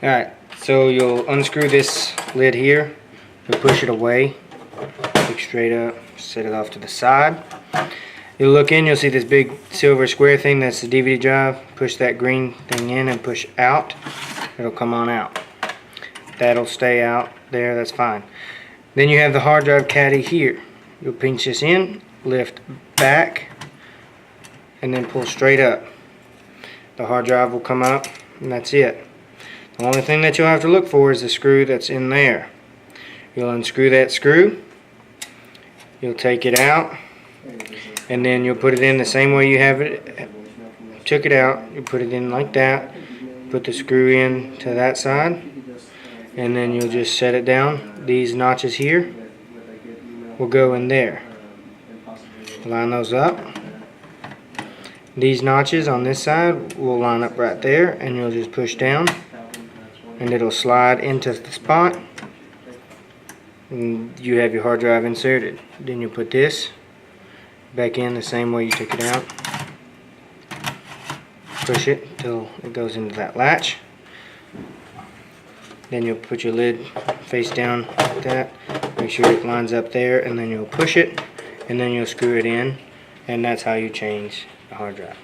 Alright, so you'll unscrew this lid here, you'll push it away, look straight up, set it off to the side. You'll look in, you'll see this big silver square thing, that's the DVD drive. Push that green thing in and push out, it'll come on out. That'll stay out there, that's fine. Then you have the hard drive caddy here. You'll pinch this in, lift back, and then pull straight up. The hard drive will come up, and that's it. The only thing that you'll have to look for is the screw that's in there. You'll unscrew that screw, you'll take it out, and then you'll put it in the same way you have it. Took it out, you put it in like that, put the screw in to that side, and then you'll just set it down. These notches here will go in there. Line those up. These notches on this side will line up right there, and you'll just push down and it'll slide into the spot, and you have your hard drive inserted. Then you put this back in the same way you took it out. Push it until it goes into that latch. Then you'll put your lid face down like that, make sure it lines up there, and then you'll push it, and then you'll screw it in, and that's how you change the hard drive.